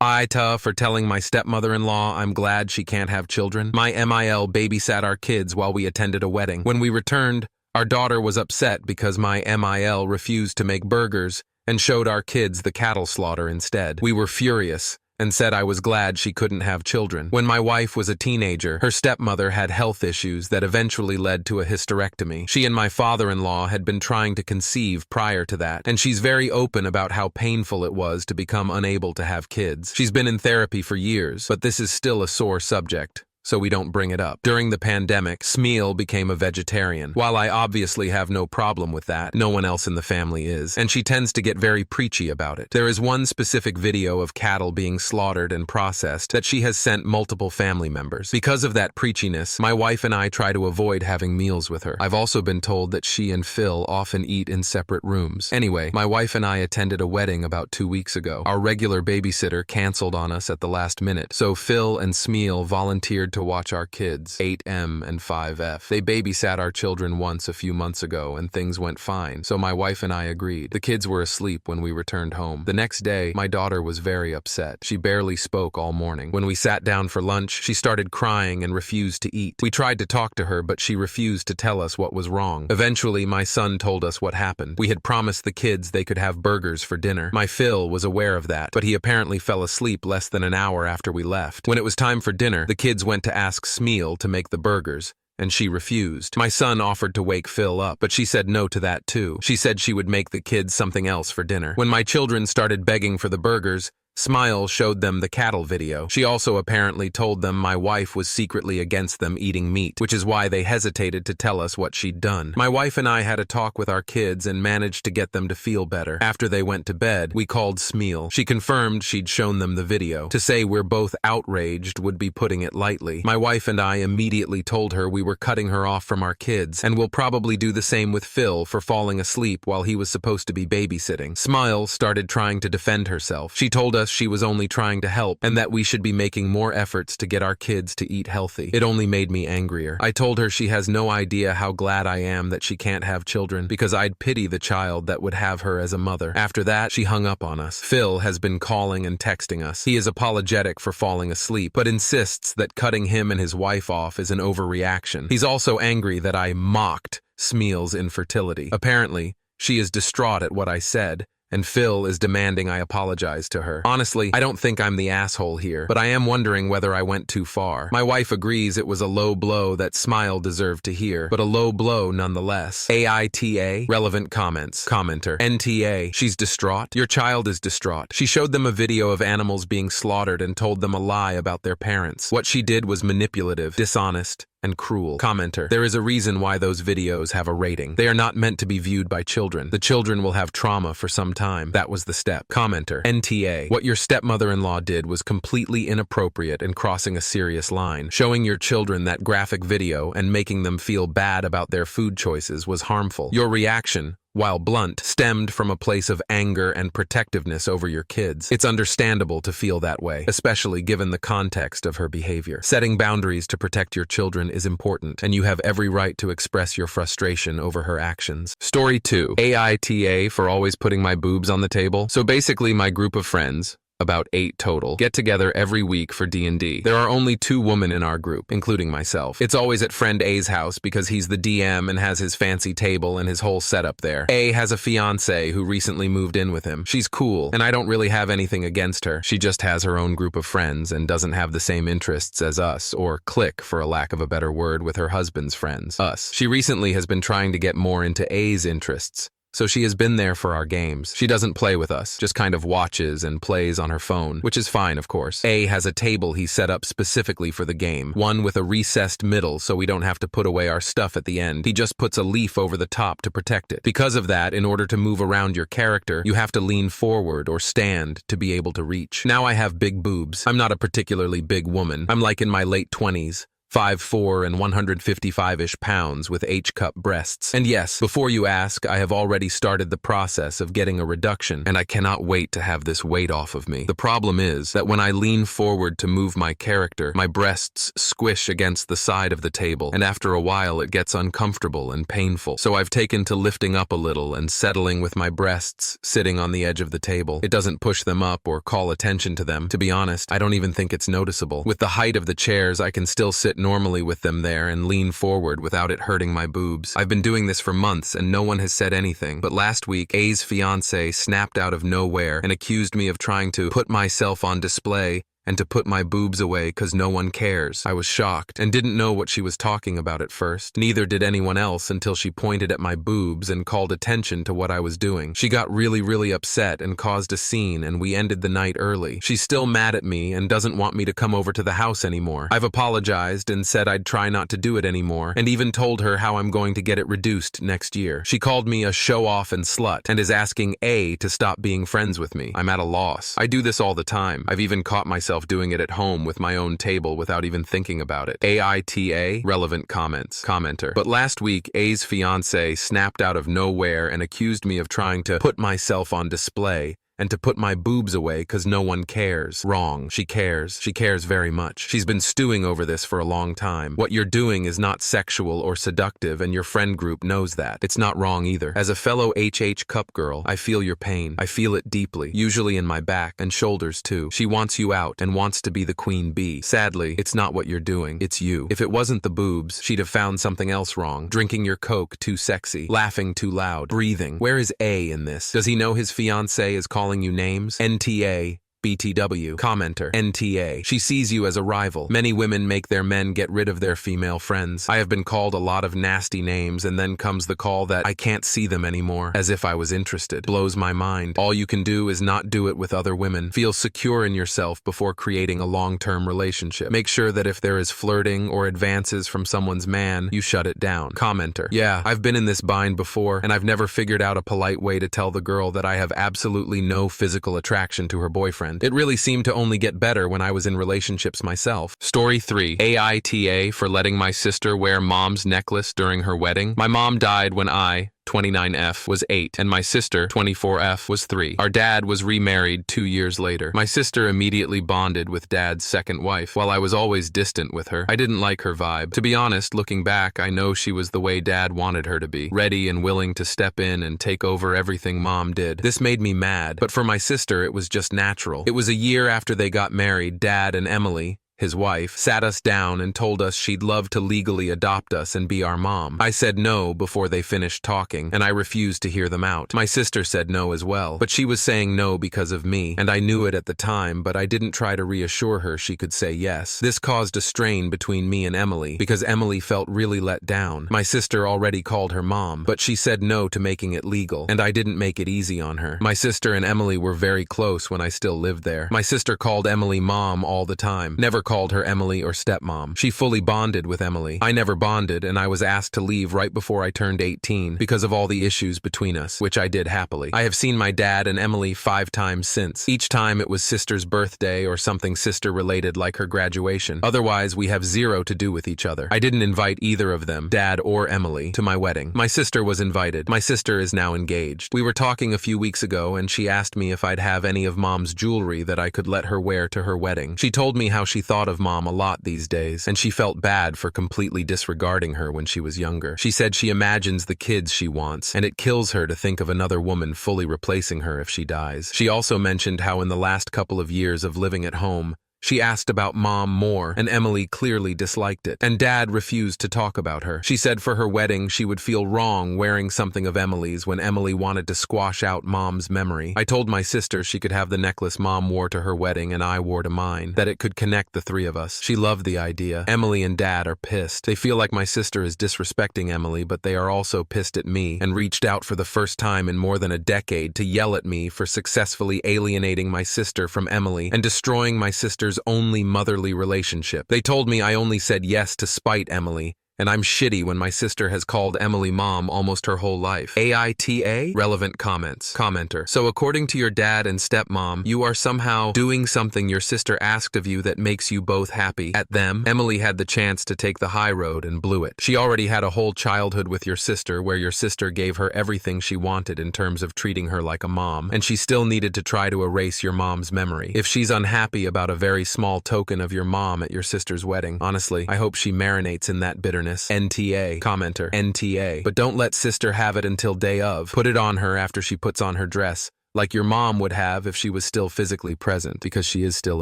AITA for telling my stepmother-in-law I'm glad she can't have children. My MIL babysat our kids while we attended a wedding. When we returned, our daughter was upset because my MIL refused to make burgers and showed our kids the cattle slaughter instead. We were furious and said I was glad she couldn't have children. When my wife was a teenager, her stepmother had health issues that eventually led to a hysterectomy. She and my father-in-law had been trying to conceive prior to that, and she's very open about how painful it was to become unable to have kids. She's been in therapy for years, but this is still a sore subject, so we don't bring it up. During the pandemic, Smeel became a vegetarian. While I obviously have no problem with that, no one else in the family is, and she tends to get very preachy about it. There is one specific video of cattle being slaughtered and processed that she has sent multiple family members. Because of that preachiness, my wife and I try to avoid having meals with her. I've also been told that she and Phil often eat in separate rooms. Anyway, my wife and I attended a wedding about 2 weeks ago. Our regular babysitter canceled on us at the last minute, so Phil and Smeel volunteered to watch our kids, 8M and 5F. They babysat our children once a few months ago and things went fine, so my wife and I agreed. The kids were asleep when we returned home. The next day, my daughter was very upset. She barely spoke all morning. When we sat down for lunch, she started crying and refused to eat. We tried to talk to her, but she refused to tell us what was wrong. Eventually, my son told us what happened. We had promised the kids they could have burgers for dinner. My Phil was aware of that, but he apparently fell asleep less than an hour after we left. When it was time for dinner, the kids went to ask Smeel to make the burgers, and she refused. My son offered to wake Phil up, but she said no to that too. She said she would make the kids something else for dinner. When my children started begging for the burgers, Smile showed them the cattle video. She also apparently told them my wife was secretly against them eating meat, which is why they hesitated to tell us what she'd done. My wife and I had a talk with our kids and managed to get them to feel better. After they went to bed, we called Smeel. She confirmed she'd shown them the video. To say we're both outraged would be putting it lightly. My wife and I immediately told her we were cutting her off from our kids, and we'll probably do the same with Phil for falling asleep while he was supposed to be babysitting. Smile started trying to defend herself. She told us she was only trying to help and that we should be making more efforts to get our kids to eat healthy. It only made me angrier. I told her she has no idea how glad I am that she can't have children because I'd pity the child that would have her as a mother. After that, she hung up on us. Phil has been calling and texting us. He is apologetic for falling asleep, but insists that cutting him and his wife off is an overreaction. He's also angry that I mocked Smeel's infertility. Apparently, she is distraught at what I said, and Phil is demanding I apologize to her. Honestly, I don't think I'm the asshole here, but I am wondering whether I went too far. My wife agrees it was a low blow that Smile deserved to hear, but a low blow nonetheless. AITA, relevant comments. Commenter, NTA, she's distraught? Your child is distraught. She showed them a video of animals being slaughtered and told them a lie about their parents. What she did was manipulative, dishonest, and cruel. Commenter, there is a reason why those videos have a rating. They are not meant to be viewed by children. The children will have trauma for some time. That was the step. Commenter, NTA, what your stepmother-in-law did was completely inappropriate and crossing a serious line. Showing your children that graphic video and making them feel bad about their food choices was harmful. Your reaction, while blunt, stemmed from a place of anger and protectiveness over your kids. It's understandable to feel that way, especially given the context of her behavior. Setting boundaries to protect your children is important, and you have every right to express your frustration over her actions. Story 2. AITA for always putting my boobs on the table. So basically, my group of friends, about 8 total, get together every week for D&D. There are only 2 women in our group, including myself. It's always at friend A's house because he's the DM and has his fancy table and his whole setup there. A has a fiancé who recently moved in with him. She's cool, and I don't really have anything against her. She just has her own group of friends and doesn't have the same interests as us, or click, for a lack of a better word, with her husband's friends, us. She recently has been trying to get more into A's interests, so she has been there for our games. She doesn't play with us, just kind of watches and plays on her phone, which is fine, of course. A has a table he set up specifically for the game, one with a recessed middle so we don't have to put away our stuff at the end. He just puts a leaf over the top to protect it. Because of that, in order to move around your character, you have to lean forward or stand to be able to reach. Now I have big boobs. I'm not a particularly big woman. I'm like in my late 20s. 5'4" and 155-ish pounds with H-cup breasts. And yes, before you ask, I have already started the process of getting a reduction, and I cannot wait to have this weight off of me. The problem is that when I lean forward to move my character, my breasts squish against the side of the table, and after a while it gets uncomfortable and painful. So I've taken to lifting up a little and settling with my breasts sitting on the edge of the table. It doesn't push them up or call attention to them. To be honest, I don't even think it's noticeable. With the height of the chairs, I can still sit normally with them there and lean forward without it hurting my boobs. I've been doing this for months and no one has said anything, but last week, A's fiancé snapped out of nowhere and accused me of trying to put myself on display and to put my boobs away because no one cares. I was shocked and didn't know what she was talking about at first. Neither did anyone else until she pointed at my boobs and called attention to what I was doing. She got really upset and caused a scene, and we ended the night early. She's still mad at me and doesn't want me to come over to the house anymore. I've apologized and said I'd try not to do it anymore, and even told her how I'm going to get it reduced next year. She called me a show-off and slut and is asking A to stop being friends with me. I'm at a loss. I do this all the time. I've even caught myself doing it at home with my own table without even thinking about it. AITA, relevant comments. Commenter. But last week, A's fiancé snapped out of nowhere and accused me of trying to put myself on display and to put my boobs away because no one cares. Wrong. She cares. She cares very much. She's been stewing over this for a long time. What you're doing is not sexual or seductive, and your friend group knows that. It's not wrong either. As a fellow HH cup girl, I feel your pain. I feel it deeply, usually in my back and shoulders too. She wants you out and wants to be the queen bee. Sadly, it's not what you're doing. It's you. If it wasn't the boobs, she'd have found something else wrong. Drinking your Coke too sexy. Laughing too loud. Breathing. Where is A in this? Does he know his fiancé is calling you names? NTA, BTW. Commenter. NTA. She sees you as a rival. Many women make their men get rid of their female friends. I have been called a lot of nasty names, and then comes the call that I can't see them anymore, as if I was interested. Blows my mind. All you can do is not do it with other women. Feel secure in yourself before creating a long-term relationship. Make sure that if there is flirting or advances from someone's man, you shut it down. Commenter. Yeah, I've been in this bind before, and I've never figured out a polite way to tell the girl that I have absolutely no physical attraction to her boyfriend. It really seemed to only get better when I was in relationships myself. Story 3. AITA for letting my sister wear mom's necklace during her wedding. My mom died when I, 29F, was 8, and my sister, 24F, was 3. Our dad was remarried 2 years later. My sister immediately bonded with dad's second wife, while I was always distant with her. I didn't like her vibe. To be honest, looking back, I know she was the way dad wanted her to be, ready and willing to step in and take over everything mom did. This made me mad, but for my sister, it was just natural. It was a year after they got married. Dad and Emily, his wife, sat us down and told us she'd love to legally adopt us and be our mom. I said no before they finished talking, and I refused to hear them out. My sister said no as well, but she was saying no because of me, and I knew it at the time, but I didn't try to reassure her she could say yes. This caused a strain between me and Emily, because Emily felt really let down. My sister already called her mom, but she said no to making it legal, and I didn't make it easy on her. My sister and Emily were very close when I still lived there. My sister called Emily mom all the time, never called her Emily or stepmom. She fully bonded with Emily. I never bonded, and I was asked to leave right before I turned 18 because of all the issues between us, which I did happily. I have seen my dad and Emily 5 times since. Each time it was sister's birthday or something sister-related like her graduation. Otherwise, we have zero to do with each other. I didn't invite either of them, dad or Emily, to my wedding. My sister was invited. My sister is now engaged. We were talking a few weeks ago, and she asked me if I'd have any of mom's jewelry that I could let her wear to her wedding. She told me how she thought of mom a lot these days, and she felt bad for completely disregarding her when she was younger. She said she imagines the kids she wants, and it kills her to think of another woman fully replacing her if she dies. She also mentioned how in the last couple of years of living at home, she asked about mom more, and Emily clearly disliked it, and dad refused to talk about her. She said for her wedding she would feel wrong wearing something of Emily's when Emily wanted to squash out mom's memory. I told my sister she could have the necklace mom wore to her wedding and I wore to mine, that it could connect the 3 of us. She loved the idea. Emily and dad are pissed. They feel like my sister is disrespecting Emily, but they are also pissed at me and reached out for the first time in more than a decade to yell at me for successfully alienating my sister from Emily and destroying my sister's only motherly relationship. They told me I only said yes to spite Emily, And I'm shitty when my sister has called Emily mom almost her whole life. AITA? Relevant comments. Commenter. So according to your dad and stepmom, you are somehow doing something your sister asked of you that makes you both happy. At them, Emily had the chance to take the high road and blew it. She already had a whole childhood with your sister where your sister gave her everything she wanted in terms of treating her like a mom, and she still needed to try to erase your mom's memory. If she's unhappy about a very small token of your mom at your sister's wedding, honestly, I hope she marinates in that bitterness. NTA. Commenter. NTA. But don't let sister have it until day of. Put it on her after she puts on her dress, like your mom would have if she was still physically present, because she is still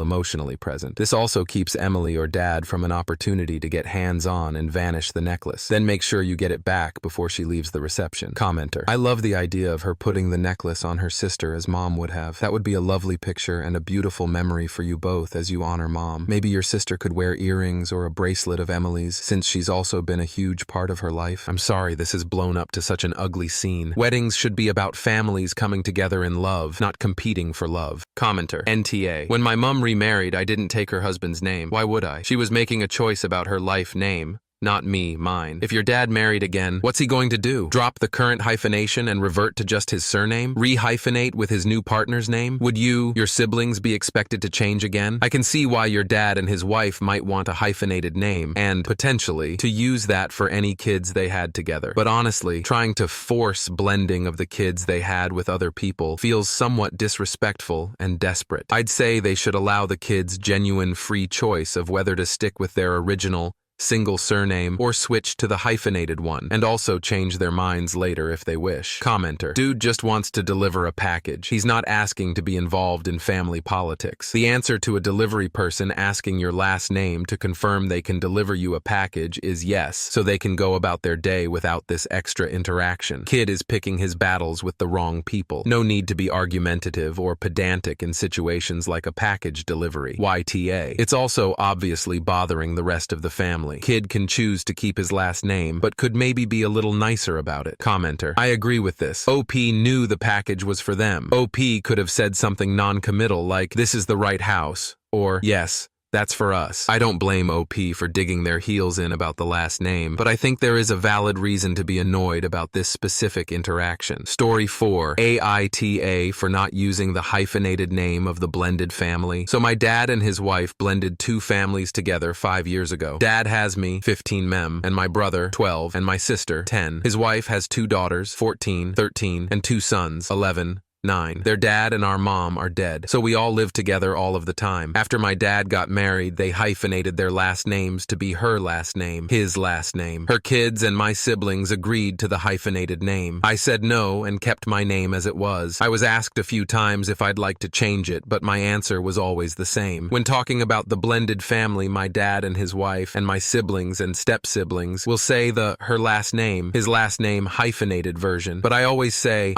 emotionally present. This also keeps Emily or dad from an opportunity to get hands-on and vanish the necklace. Then make sure you get it back before she leaves the reception. Commenter. I love the idea of her putting the necklace on her sister as mom would have. That would be a lovely picture and a beautiful memory for you both as you honor mom. Maybe your sister could wear earrings or a bracelet of Emily's, since she's also been a huge part of her life. I'm sorry this has blown up to such an ugly scene. Weddings should be about families coming together in love, not competing for love. Commenter. NTA. When my mum remarried, I didn't take her husband's name. Why would I? She was making a choice about her life name. Not me, mine. If your dad married again, what's he going to do? Drop the current hyphenation and revert to just his surname? Re-hyphenate with his new partner's name? Would you, your siblings, be expected to change again? I can see why your dad and his wife might want a hyphenated name, and, potentially, to use that for any kids they had together. But honestly, trying to force blending of the kids they had with other people feels somewhat disrespectful and desperate. I'd say they should allow the kids genuine free choice of whether to stick with their original single surname or switch to the hyphenated one, and also change their minds later if they wish. Commenter. Dude just wants to deliver a package. He's not asking to be involved in family politics. The answer to a delivery person asking your last name to confirm they can deliver you a package is yes, so they can go about their day without this extra interaction. Kid is picking his battles with the wrong people. No need to be argumentative or pedantic in situations like a package delivery. YTA. It's also obviously bothering the rest of the family. Kid can choose to keep his last name, but could maybe be a little nicer about it. Commenter. I agree with this. OP knew the package was for them. OP could have said something non-committal like, "This is the right house," or, "Yes, that's for us." I don't blame OP for digging their heels in about the last name, but I think there is a valid reason to be annoyed about this specific interaction. Story 4. AITA for not using the hyphenated name of the blended family. So my dad and his wife blended two families together 5 years ago. Dad has me, 15 mem, and my brother, 12, and my sister, 10. His wife has 2 daughters, 14, 13, and 2 sons, 11, 9. Their dad and our mom are dead, so we all live together all of the time. After my dad got married, they hyphenated their last names to be her last name, his last name. Her kids and my siblings agreed to the hyphenated name. I said no and kept my name as it was. I was asked a few times if I'd like to change it, but my answer was always the same. When talking about the blended family, my dad and his wife and my siblings and step-siblings will say the her last name, his last name hyphenated version, but I always say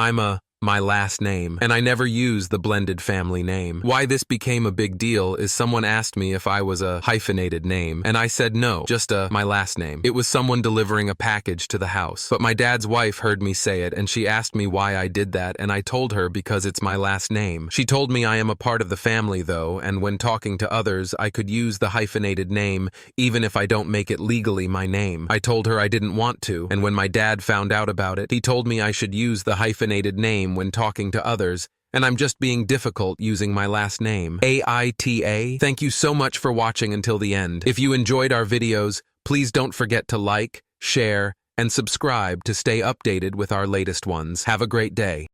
my last name, and I never use the blended family name. Why this became a big deal is someone asked me if I was a hyphenated name, and I said no, just my last name. It was someone delivering a package to the house. But my dad's wife heard me say it, and she asked me why I did that, and I told her because it's my last name. She told me I am a part of the family though, and when talking to others, I could use the hyphenated name even if I don't make it legally my name. I told her I didn't want to, and when my dad found out about it, he told me I should use the hyphenated name when talking to others, and I'm just being difficult using my last name. AITA, thank you so much for watching until the end. If you enjoyed our videos, please don't forget to like, share, and subscribe to stay updated with our latest ones. Have a great day.